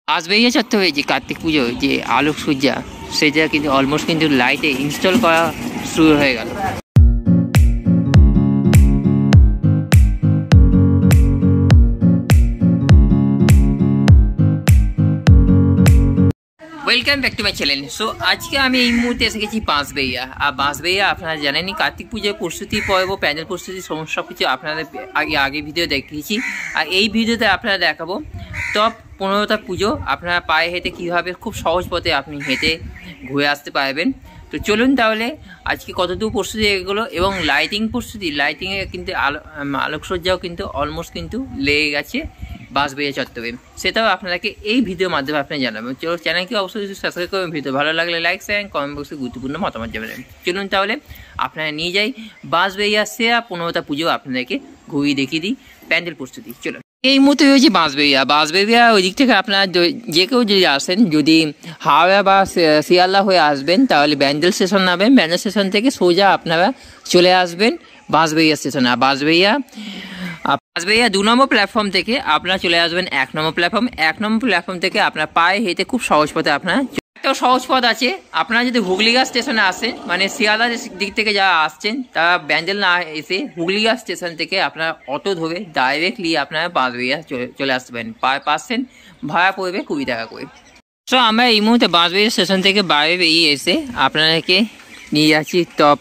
বাঁশবেড়িয়া চত্বরে যে কার্তিক পুজো যে আলোকসজ্জা সেটা কিন্তু অলমোস্ট কিন্তু লাইটে ইনস্টল করা শুরু হয়ে গেল। Welcome back to my channel. So আজকে আমি এই মুহূর্তে এসে গেছি বাঁশবেড়িয়া। আর বাঁশবেড়িয়া আপনারা জানেনই কার্তিক পুজোর প্রস্তুতি পর্ব, প্যান্ডেল প্রস্তুতি সমস্ত কিছু আপনাদের আগে ভিডিও দেখিয়েছি। আর এই ভিডিওতে আপনারা দেখাবো টপ 15টা পুজো আপনারা পায়ে হেঁটে কীভাবে খুব সহজ পথে আপনি হেঁটে ঘুরে আসতে পারবেন। তো চলুন তাহলে আজকে কতটুকু প্রস্তুতি এগুলো এবং লাইটিং প্রস্তুতি, লাইটিংয়ে কিন্তু আলোকসজ্জাও কিন্তু অলমোস্ট কিন্তু লেগে গেছে বাঁশবেড়িয়া চত্বরে, সেটাও আপনাকে এই ভিডিওর মাধ্যমে আপনি জানাবেন। চলো চ্যানেলকে অবশ্যই সাবস্ক্রাইব করবেন, ভিডিও ভালো লাগলে লাইক শেয়ার, কমেন্ট বক্সে গুরুত্বপূর্ণ মতামত জানাবেন। চলুন তাহলে আপনারা নিয়ে যাই বাঁশবেড়িয়া সেরা 15টা পুজো আপনাদেরকে ঘুরিয়ে দেখিয়ে দিই প্যান্ডেল প্রস্তুতি। চলুন এই মুহূর্তে রয়েছে বাঁশবেড়িয়া ওই দিক থেকে আপনারা যে কেউ যদি আসেন, যদি হাওড়া বা শিয়ালদা হয়ে আসবেন তাহলে ব্যান্ডেল স্টেশন নামবেন, ব্যান্ডেল স্টেশন থেকে সোজা আপনারা চলে আসবেন বাঁশবেড়িয়া স্টেশন। আর বাঁশবেড়িয়া 2 নম্বর প্ল্যাটফর্ম থেকে আপনারা চলে আসবেন 1 নম্বর প্ল্যাটফর্ম। 1 নম্বর প্ল্যাটফর্ম থেকে আপনার পায়ে হেঁটে খুব সহজ পথে আপনার একটা সহজ পথ আছে। আপনারা যদি হুগলিঘাট স্টেশনে আসেন, মানে শিয়ালদা দিক থেকে যারা আসছেন তারা ব্যান্ডেল না এসে হুগলিঘাট স্টেশন থেকে আপনারা অটো ধরে ডাইরেক্টলি আপনারা বাঁশবেড়িয়া চলে আসবেন। পার্সেন্ট ভাড়া পড়বে 20 টাকা করে। সো আমরা এই মুহূর্তে বাঁশবেড়িয়া স্টেশন থেকে বাইরে বেরিয়ে এসে আপনাদেরকে নিয়ে যাচ্ছি টপ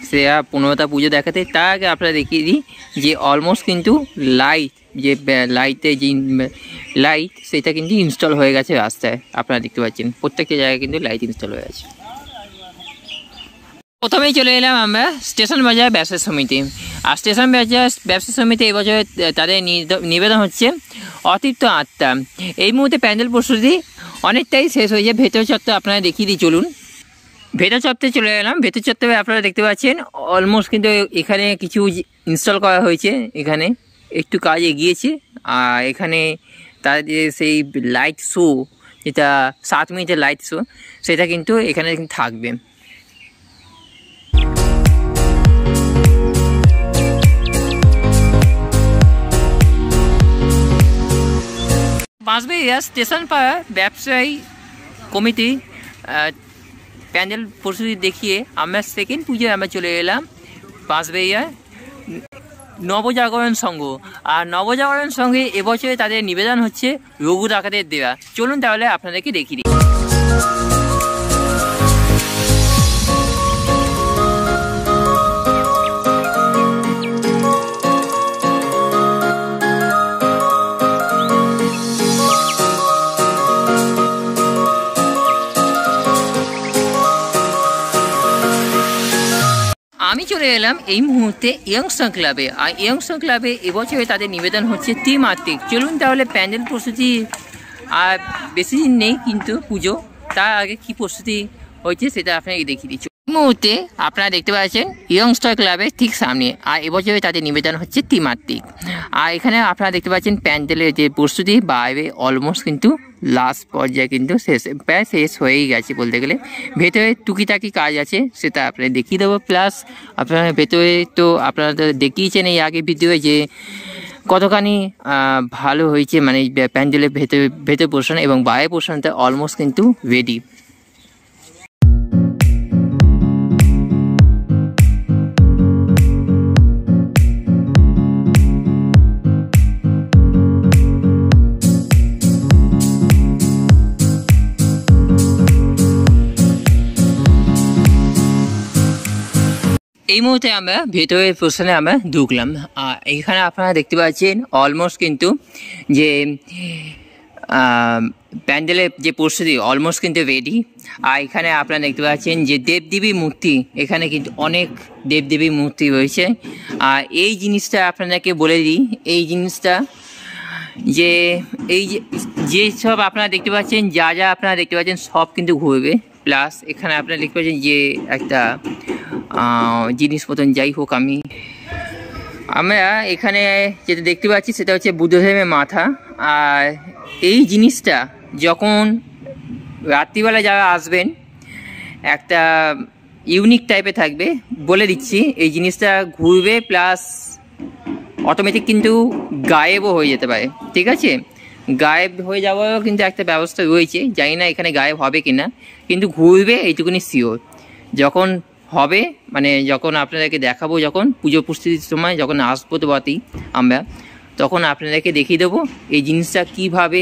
সেরা 15টা পুজো দেখাতে। তার আগে আপনারা দেখিয়ে দিই যে অলমোস্ট কিন্তু লাইট, যে লাইটে যে লাইট সেটা কিন্তু ইনস্টল হয়ে গেছে রাস্তায়। আপনারা দেখতে পাচ্ছেন প্রত্যেকটা জায়গায় কিন্তু লাইট ইনস্টল হয়ে গেছে। প্রথমেই চলে এলাম আমরা স্টেশন বাজার ব্যবসা সমিতি। আর স্টেশন বাজার ব্যবসা সমিতি এবছর তাদের নিবেদন হচ্ছে অতিরিক্ত আত্মা। এই মুহূর্তে প্যান্ডেল প্রস্তুতি অনেকটাই শেষ হয়েছে। ভেতর চত্বর আপনারা দেখিয়ে দিই, চলুন ভেতর চত্বরে চলে এলাম। ভেতর চত্বরে আপনারা দেখতে পাচ্ছেন অলমোস্ট কিন্তু এখানে কিছু ইনস্টল করা হয়েছে, এখানে একটু কাজ এগিয়েছে। আর এখানে তাদের সেই লাইট শো, যেটা 7 মিনিটের লাইট শো, সেটা কিন্তু এখানে থাকবে। বাঁশবেড়িয়া স্টেশন পাড়া ব্যবসায়ী কমিটি প্যান্ডেল প্রস্তুতি দেখিয়ে আমরা সেকেন্ড পুজোয় আমরা চলে এলাম বাঁশবেড়িয়া নবজাগরণ সংঘ। আর নবজাগরণ সংঘে এবছরে তাদের নিবেদন হচ্ছে রঘু ডাকাতের দেওয়া। চলুন তাহলে আপনাদেরকে দেখিয়ে দিই। আমি চলে এলাম এই মুহূর্তে ইয়ংস্টার ক্লাবে। আর ইয়ংস্টার ক্লাবে এবছরে তাদের নিবেদন হচ্ছে ত্রিমাত্রিক। চলুন তাহলে প্যান্ডেল প্রস্তুতি আর বেশি দিন নেই কিন্তু পুজো, তার আগে কি প্রস্তুতি হয়েছে সেটা আপনাকে দেখিয়ে দিচ্ছি। এই মুহূর্তে আপনারা দেখতে পাচ্ছেন ইয়ংস্টার ক্লাবের ঠিক সামনে। আর এবছরে তাদের নিবেদন হচ্ছে ত্রিমাত্রিক। আর এখানে আপনারা দেখতে পাচ্ছেন প্যান্ডেলের যে প্রস্তুতি বাইরে অলমোস্ট কিন্তু লাস্ট পর্যায়ে কিন্তু প্রায় শেষ হয়েই গেছে বলতে গেলে। ভেতরে টুকিটাকি কাজ আছে, সেটা আপনারা দেখিয়ে দেবো। প্লাস আপনারা ভেতরে তো আপনারা দেখিয়েছেন এই আগে ভিডিও যে কতখানি ভালো হয়েছে, মানে প্যান্ডেলের ভেতর পোর্শন এবং বাইরের পোর্শনটা অলমোস্ট কিন্তু রেডি। এই মুহূর্তে আমরা ভেতরের পোর্শনে আমরা ঢুকলাম। আর এইখানে আপনারা দেখতে পাচ্ছেন অলমোস্ট কিন্তু যে প্যান্ডেলের যে প্রস্তুতি অলমোস্ট কিন্তু রেডি। আর এখানে আপনারা দেখতে পাচ্ছেন যে দেবদেবী মূর্তি, এখানে কিন্তু অনেক দেবদেবী মূর্তি রয়েছে। আর এই জিনিসটা আপনাদেরকে বলে দিই, এই জিনিসটা যে এই যে সব আপনারা দেখতে পাচ্ছেন, যা যা আপনারা দেখতে পাচ্ছেন সব কিন্তু ঘুরবে। প্লাস এখানে আপনারা দেখতে পাচ্ছেন যে একটা জিনিসপত্র, যাই হোক আমরা এখানে যেটা দেখতে পাচ্ছি সেটা হচ্ছে বুদ্ধদেবের মাথা। আর এই জিনিসটা যখন রাত্রিবেলা যারা আসবেন একটা ইউনিক টাইপের থাকবে, বলে দিচ্ছি। এই জিনিসটা ঘুরবে প্লাস অটোমেটিক কিন্তু গায়েবও হয়ে যেতে পারে, ঠিক আছে। গায়েব হয়ে যাওয়ারও কিন্তু একটা ব্যবস্থা রয়েছে, জানি না এখানে গায়েব হবে কি না, কিন্তু ঘুরবে এইটুকুনি শিওর। যখন হবে মানে যখন আপনাদেরকে দেখাবো, যখন পুজো প্রস্তুতির সময় যখন আসবো তো বটেই আমরা, তখন আপনাদেরকে দেখিয়ে দেবো এই জিনিসটা কীভাবে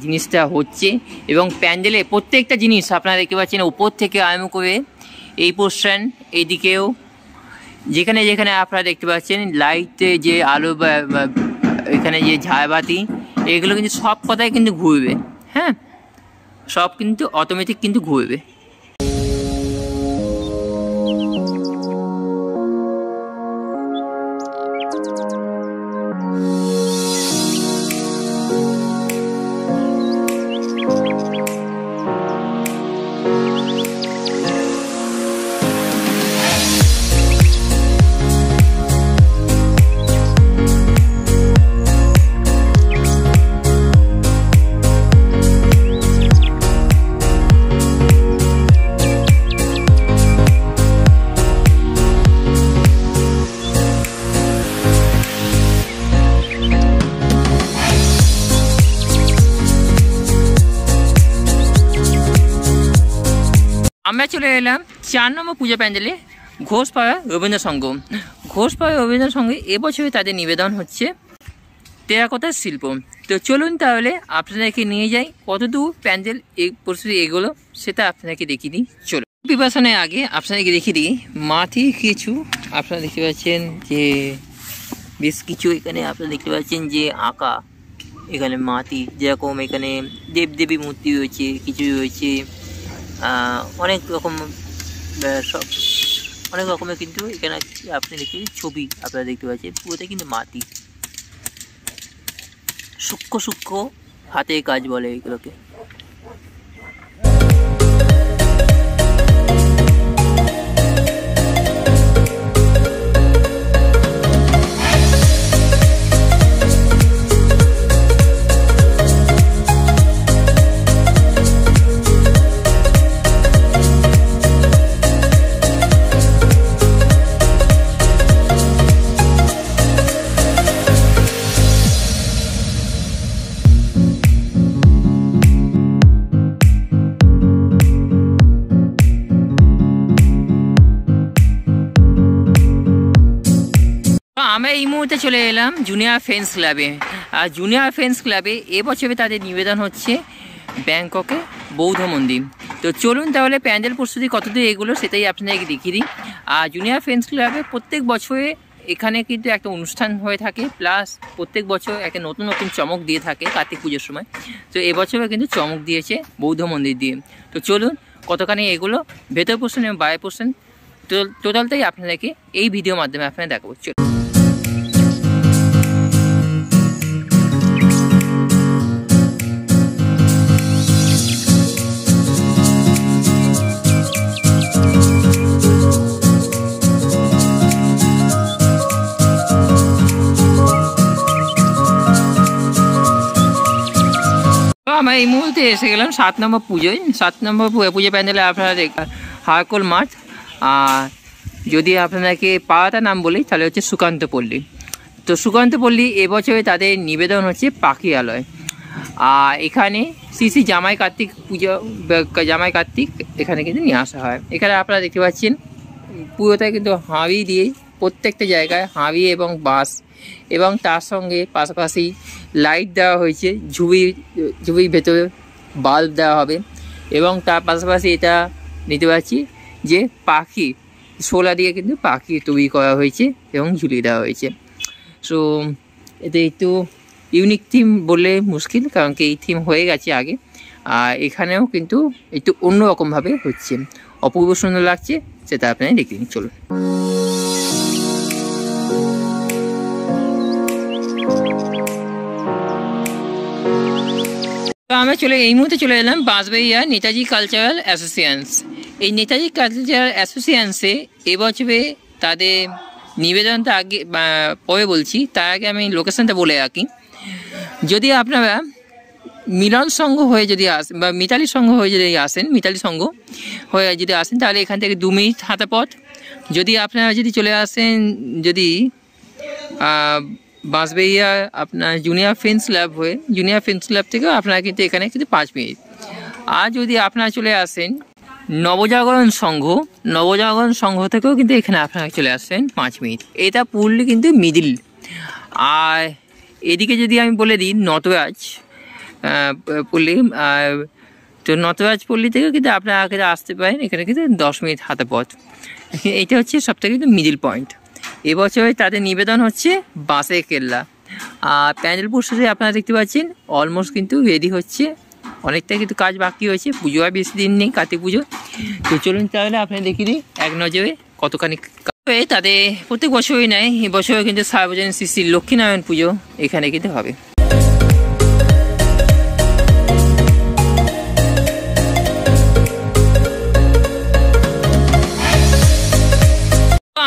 জিনিসটা হচ্ছে। এবং প্যান্ডেলে প্রত্যেকটা জিনিস আপনারা দেখতে পাচ্ছেন উপর থেকে আরম্ভ করে এই পোর্শন, এইদিকেও যেখানে যেখানে আপনারা দেখতে পাচ্ছেন লাইটে যে আলো বা এখানে যে ঝাড়বাতি, এগুলো কিন্তু সব কথাই কিন্তু ঘুরবে। হ্যাঁ, সব কিন্তু অটোমেটিক কিন্তু ঘুরবে। আমরা চলে এলাম 4 নম্বর পূজা প্যান্ডেলে, ঘোষপাড়া রবীন্দ্র সংঘ। ঘোষপাড়া রবীন্দ্র সংঘে এবছরে তাদের নিবেদন হচ্ছে টেরাকোটার শিল্প। তো চলুন তাহলে আপনাদেরকে নিয়ে যাই কতদূর প্যান্ডেল প্রস্তুতি এগুলো সেটা আপনাদেরকে দেখিয়ে দিই। চলুন, প্রিপারেশনের আগে আপনাদেরকে দেখিয়ে দিই মাটি কিছু আপনারা দেখতে পাচ্ছেন যে বেশ কিছু এখানে আপনারা দেখতে পাচ্ছেন যে আঁকা, এখানে মাটি যেরকম এখানে দেবদেবী মূর্তি রয়েছে, কিছু রয়েছে অনেক রকম, সব অনেক রকমের কিন্তু এখানে আপনি দেখতে ছবি আপনারা দেখতে পাচ্ছেন, পুরোটাই কিন্তু মাটি, সূক্ষ্ম সূক্ষ্ম হাতের কাজ বলে এগুলোকে। আমরা এই মুহূর্তে চলে এলাম জুনিয়র ফ্রেন্ডস ক্লাবে। আর জুনিয়র ফ্রেন্ডস ক্লাবে এবছরে তাদের নিবেদন হচ্ছে ব্যাংককে বৌদ্ধ মন্দির। তো চলুন তাহলে প্যান্ডেল প্রস্তুতি কতদূর এগুলো সেটাই আপনাদেরকে দেখিয়ে দিই। আর জুনিয়র ফ্রেন্ডস ক্লাবে প্রত্যেক বছরে এখানে কিন্তু একটা অনুষ্ঠান হয়ে থাকে, প্লাস প্রত্যেক বছর একটা নতুন নতুন চমক দিয়ে থাকে কার্তিক পুজোর সময়। তো এবছরও কিন্তু চমক দিয়েছে বৌদ্ধ মন্দির দিয়ে। তো চলুন কতখানি এগুলো ভেতর পোর্শন এবং বাইরের পোর্শন টোটালটাই আপনাদেরকে এই ভিডিওর মাধ্যমে আপনারা দেখাবো। চলুন। আমরা এই মুহূর্তে এসে গেলাম 7 নম্বর পুজোয়। 7 নম্বর পুজো প্যান্ডেলে আপনারা হারকোল মাঠ, আর যদি আপনাদেরকে পাড়াটা নাম বলি তাহলে হচ্ছে সুকান্ত পল্লী। তো সুকান্ত পল্লী এবছরে তাদের নিবেদন হচ্ছে পাখিয়ালয়। আর এখানে শ্রী জামাই কার্তিক পুজো, জামাই কার্তিক এখানে কিন্তু নিয়ে আসা হয়। এখানে আপনারা দেখতে পাচ্ছেন পুরোটা কিন্তু হাঁড়ি দিয়ে, প্রত্যেকটা জায়গায় হাঁড়ি এবং বাঁশ, এবং তার সঙ্গে পাশাপাশি লাইট দেওয়া হয়েছে, ঝুড়ির ভেতরে বাল্ব দেওয়া হবে, এবং তার পাশাপাশি এটা নিতে পারছি যে পাখি শোলা দিয়ে কিন্তু পাখি তৈরি করা হয়েছে এবং ঝুলিয়ে দেওয়া হয়েছে। সো এতে একটু ইউনিক থিম বললে মুশকিল, কারণ কি এই থিম হয়ে গেছে আগে, আর এখানেও কিন্তু একটু অন্যরকমভাবে হচ্ছে, অপূর্ব সুন্দর লাগছে, সেটা আপনারা দেখে নিন। চলুন। তো আমরা এই মুহূর্তে চলে এলাম বাঁশবেড়িয়া নেতাজি কালচারাল অ্যাসোসিয়েশনস। এই নেতাজি কালচারাল অ্যাসোসিয়েশনসে এবছরে তাদের নিবেদনটা আগে পরে বলছি, তার আগে আমি লোকেশনটা বলে রাখি। যদি আপনারা মিলন সংঘ হয়ে যদি আসেন বা মিতালি সংঘ হয়ে যদি আসেন, মিতালি সংঘ হয়ে যদি আসেন তাহলে এখান থেকে 2 মিনিট হাঁটা পথ। যদি আপনারা যদি চলে আসেন যদি বাঁশবেড়িয়া আপনার জুনিয়র ফ্রেন্ডস ল্যাব হয়ে জুনিয়র ফ্রেন্ডস ল্যাব থেকেও আপনারা কিন্তু এখানে কিন্তু 5 মিনিট। আর যদি আপনারা চলে আসেন নবজাগরণ সংঘ থেকেও কিন্তু এখানে আপনারা চলে আসেন 5 মিনিট। এটা পুরলি কিন্তু মিডিল। আর এদিকে যদি আমি বলে দিই নটরাজ পল্লী, তো নটরাজ পল্লী থেকে কিন্তু আপনারা আগে আসতে পারেন, এখানে কিন্তু 10 মিনিট হাতে পথ। এইটা হচ্ছে সবথেকে কিন্তু মিডিল পয়েন্ট। এবছরে তাদের নিবেদন হচ্ছে বাঁশের কেল্লা। আর প্যান্ডেল প্রস্তুতি আপনারা দেখতে পাচ্ছেন অলমোস্ট কিন্তু রেডি হচ্ছে, অনেকটা কিন্তু কাজ বাকি হয়েছে। পুজো আর বেশি দিন নেই, কার্তিক পুজো। তো চলুন তাহলে আপনারা দেখিয়ে দিই এক নজরে কতখানি তাদের প্রত্যেক বছরই নেয়। এবছরও কিন্তু সার্বজনীন শ্রী শ্রী লক্ষ্মীনারায়ণ পুজো এখানে কিন্তু হবে।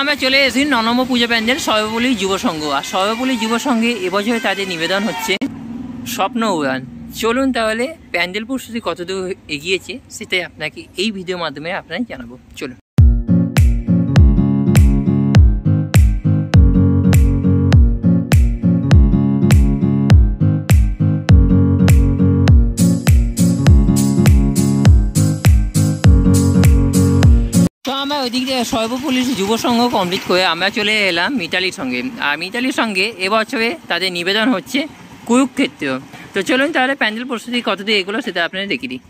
আমরা চলে এসেছি 9 নম্বর পুজো প্যান্ডেল সর্বপল্লী যুব সংঘ। আর সর্বপল্লী যুব সংঘে এবছরে তাদের নিবেদন হচ্ছে স্বপ্ন উড়ান। চলুন তাহলে প্যান্ডেল প্রস্তুতি কতদূর এগিয়েছে সেটাই আপনাকে এই ভিডিওর মাধ্যমে আপনাকে জানাবো। চলুন। তো আমরা ওইদিক থেকে সর্বপল্লী যুব সংঘ কমপ্লিট করে আমরা চলে এলাম মিতালির সঙ্গে। আর মিতালির সঙ্গে এবছরে তাদের নিবেদন হচ্ছে কুরুক্ষেত্র। তো চলুন তাহলে প্যান্ডেল প্রস্তুতি কতদূর এগুলো সেটা আপনারা দেখিয়ে দিই।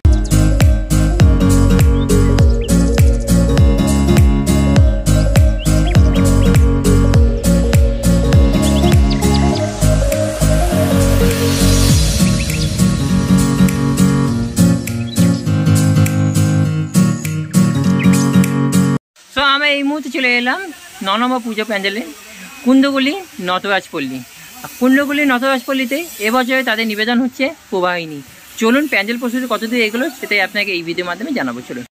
তো আমরা এই মুহূর্তে চলে এলাম 9 নম্বর পুজো প্যান্ডেলে কুন্দগুলি নটরাজপল্লী। কুণ্ডগুলি নটরাজপল্লীতে এবছরে তাদের নিবেদন হচ্ছে প্রবাহিনী। চলুন প্যান্ডেল প্রস্তুতি কতদূর এগুলো সেটাই আপনাকে এই ভিডিওর মাধ্যমে জানাবো। চলুন।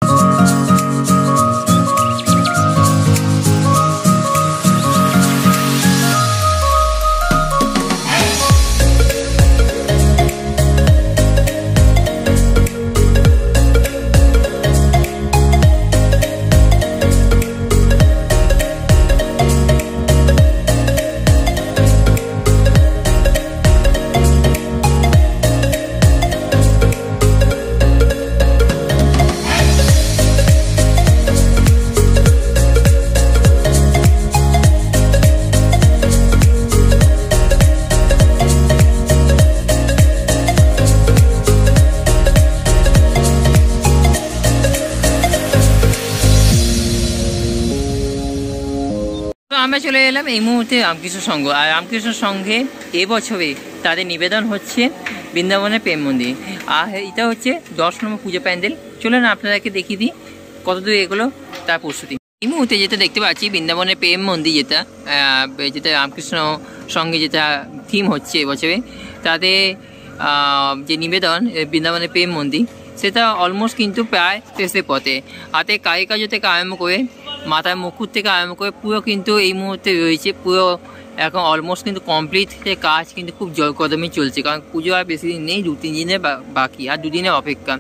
আমরা চলে এলাম এই মুহূর্তে রামকৃষ্ণ সংঘ। আর রামকৃষ্ণ সংঘে এবছরে তাদের নিবেদন হচ্ছে বৃন্দাবনের প্রেম মন্দির। আর এটা হচ্ছে 10 নম্বর পুজো প্যান্ডেল। চলুন আপনাদেরকে দেখিয়ে দিই কতদূর এগুলো তার প্রস্তুতি। এই মুহূর্তে যেটা দেখতে পাচ্ছি বৃন্দাবনের প্রেম মন্দির, যেটা রামকৃষ্ণ সঙ্গে যেটা থিম হচ্ছে এবছরে তাদের যে নিবেদন বৃন্দাবনের প্রেম মন্দির, সেটা অলমোস্ট কিন্তু প্রায় শেষের পথে। হাতে কারিকার্য থেকে আরম্ভ করে মাথার মুকুট থেকে আরম্ভ করে পুরো কিন্তু এই মুহূর্তে রয়েছে, পুরো এখন অলমোস্ট কিন্তু কমপ্লিট কাজ কিন্তু খুব জোরকদমে চলছে। কারণ পুজো আর বেশি দিন নেই, 2-3 দিনের বাকি, আর 2 দিনের অপেক্ষা।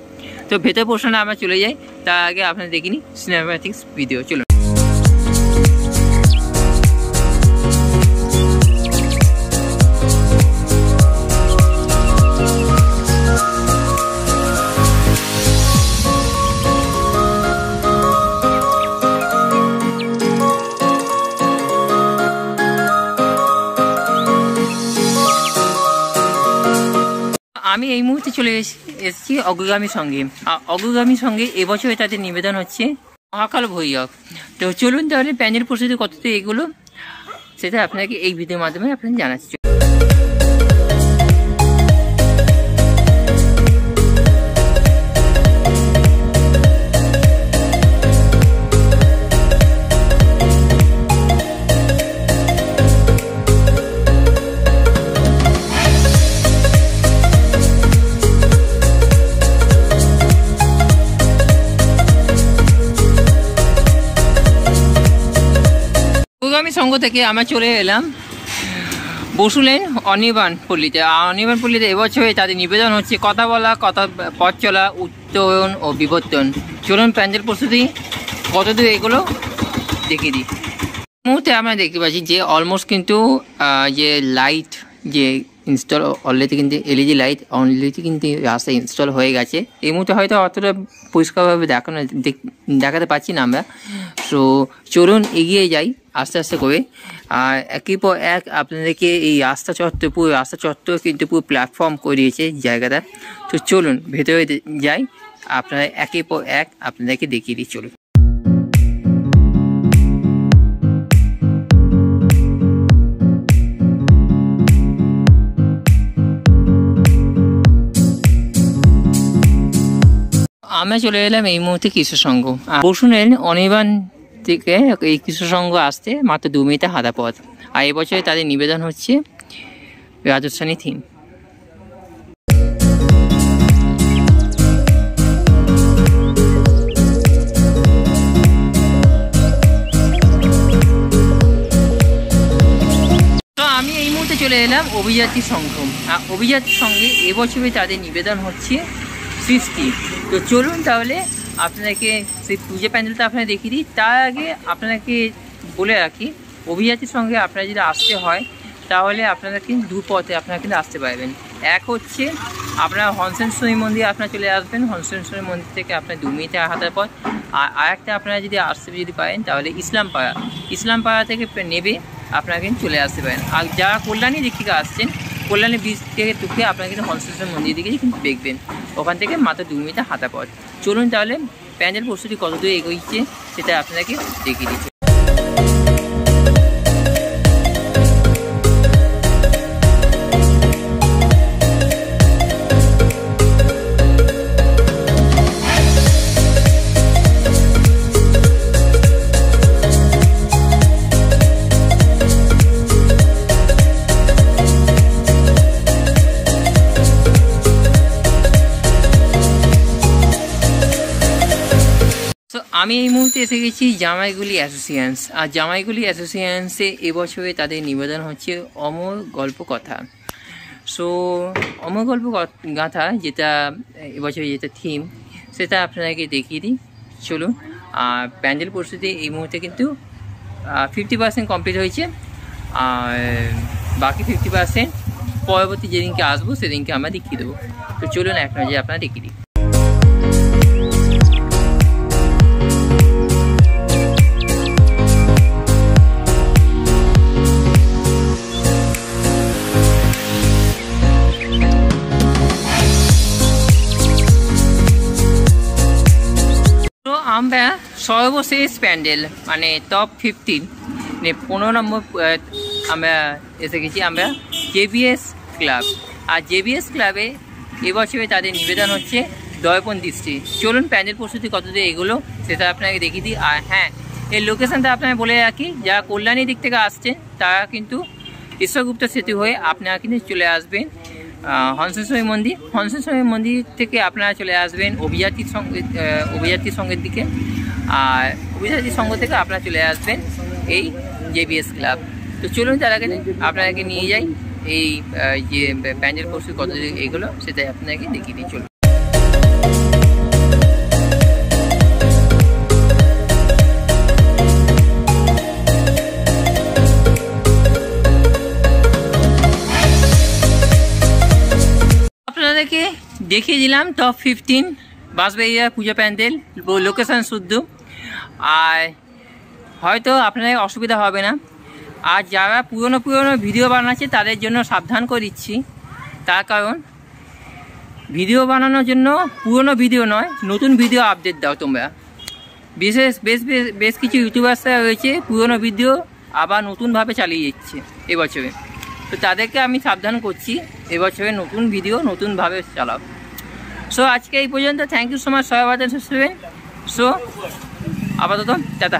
তো ভেতর পোর্শনে আমরা চলে যাই, তার আগে আপনারা দেখিনি সিনেম্যাটিক্স ভিডিও। চলুন। আমি এই মুহূর্তে চলে এসেছি অগ্রগামী সঙ্গে। অগ্রগামী সঙ্গে এবছরে তাদের নিবেদন হচ্ছে মহাকাল ভৈরব। তো চলুন তাহলে প্যান্ডেল প্রস্তুতি কতটা এগুলো সেটা আপনাকে এই ভিডিওর মাধ্যমে আপনাকে জানাচ্ছি। অগ্রগামী সংঘ থেকে আমরা চলে এলাম বসুলেন অনির্বাণ পল্লীতে। অনির্বাণ পল্লীতে এবছরে তাদের নিবেদন হচ্ছে কথা বলা, কথা পথ চলা, উত্তরণ ও বিবর্তন। চলুন প্যান্ডেল প্রস্তুতি কতদূর এগুলো দেখিয়ে দিই। মুহূর্তে আমরা দেখতে পাচ্ছি যে অলমোস্ট কিন্তু যে লাইট যে ইনস্টল অলরেডি কিন্তু এলইডি লাইট অলরেডি কিন্তু রাস্তায় ইনস্টল হয়ে গেছে। এই মুহূর্তে হয়তো অতটা পরিষ্কারভাবে দেখাতে পারছি না আমরা। সো চলুন এগিয়ে যাই আস্তে আস্তে করে। আর একই পর এক আপনাদেরকে এই রাস্তা চত্বর, পুরো রাস্তা চত্বর কিন্তু পুরো প্ল্যাটফর্ম করে দিয়েছে জায়গাটা। তো চলুন ভেতরে যাই, আপনারা একের পর এক আপনাদেরকে দেখিয়ে দিই। চলুন। আমরা চলে এলাম এই মুহূর্তে কৃষ্ণ সংঘ। বসুনের অনির্বাণ থেকে এই কৃষ্ণ সংঘ আসতে মাত্র 2 মিনিটে হাঁটা পথ। আর এবছরে তাদের নিবেদন হচ্ছে রাজস্থানী থিম। তো আমি এই মুহূর্তে চলে এলাম অভিজাতি সংঘ। আর অভিজাতি সংঘে এবছরে তাদের নিবেদন হচ্ছে সৃষ্টি। তো চলুন তাহলে আপনাদেরকে সেই পুজো প্যান্ডেলটা আপনারা দেখিয়ে দিই। তার আগে আপনাকে বলে রাখি, অভিজাতির সঙ্গে আপনারা যদি আসতে হয় তাহলে আপনারা কিন্তু 2 পথে আপনারা কিন্তু আসতে পারবেন। এক হচ্ছে আপনারা হংসেশ্বরী মন্দির আপনারা চলে আসবেন, হংসেশ্বরী মন্দির থেকে আপনার 2 মিনিটে হাঁটার পথ। আর আরেকটা আপনারা যদি আসতে যদি পারেন তাহলে ইসলামপাড়া থেকে নেবে আপনারা কিন্তু চলে আসতে পারেন। আর যারা কল্যাণী দিক থেকে আসছেন, কল্যাণী ব্রিজ থেকে ঢুকে আপনারা কিন্তু হংসেশ্বরী মন্দির দিকে কিন্তু দেখবেন, ওখান থেকে মাত্র 2 মিনিটে হাঁটা পথ। চলুন তাহলে প্যান্ডেল প্রস্তুতি কত দূর এগোচ্ছে সেটা আপনাকে দেখিয়ে দিচ্ছি। আমি এই মুহূর্তে এসে গেছি জামাইগুলি অ্যাসোসিয়েশনস। আর জামাইগুলি অ্যাসোসিয়েশনসে এবছরে তাদের নিবেদন হচ্ছে অমর গল্প কথা। সো অমর গল্প গাথা যেটা এবছরে যেটা থিম সেটা আপনাদেরকে দেখিয়ে দিই। চলুন। আর প্যান্ডেল প্রস্তুতি এই মুহূর্তে কিন্তু 50% কমপ্লিট হয়েছে, আর বাকি 50% পরবর্তী যেদিনকে আসবো সেদিনকে আমরা দেখিয়ে দেবো। তো চলুন এক নজরে আপনারা দেখিয়ে দিই। আমরা সর্বশেষ প্যান্ডেল মানে টপ 15 মানে 15 নম্বর আমরা এসে গেছি আমরা জেবিএস ক্লাব। আর জেবিএস ক্লাবে এবছরে তাদের নিবেদন হচ্ছে দর্পণ দৃষ্টি। চলুন প্যান্ডেল প্রস্তুতি কতদূর এগুলো সেটা আপনাকে দেখিয়ে দিই। আর হ্যাঁ, এই লোকেশানটা আপনাকে বলে রাখি, যারা কল্যাণী দিক থেকে আসছেন তারা কিন্তু ঈশ্বরগুপ্ত সেতু হয়ে আপনারা কিন্তু চলে আসবেন হংসেশ্বরী মন্দির থেকে আপনারা চলে আসবেন অভিজাতির সঙ্গের দিকে। আর অভিজাতির সঙ্গ থেকে আপনারা চলে আসবেন এই জেবিএস ক্লাব। তো চলুন তার আগে আপনাদেরকে নিয়ে যাই এই যে প্যান্ডেল প্রস্তুতি কত এগুলো সেটাই আপনাকে দেখিয়ে দিই। চলুন। আপনাদেরকে দেখিয়ে দিলাম টপ 15 বাঁশবেড়িয়া পুজো প্যান্ডেল লোকেশান শুদ্ধ। আর হয়তো আপনাদের অসুবিধা হবে না। আর যারা পুরনো ভিডিও বানাচ্ছে তাদের জন্য সাবধান করে দিচ্ছি, তার কারণ ভিডিও বানানোর জন্য পুরনো ভিডিও নয়, নতুন ভিডিও আপডেট দাও তোমরা। বেশ কিছু ইউটিউবার্সরা রয়েছে পুরনো ভিডিও আবার নতুনভাবে চালিয়ে যাচ্ছে এবছরে। তো তাদেরকে আমি সাবধান করছি, এবছরে নতুন ভিডিও নতুনভাবে চালাও। সো আজকে এই পর্যন্ত। থ্যাংক ইউ সো মাচ সবাই। সো আপাতত টাটা।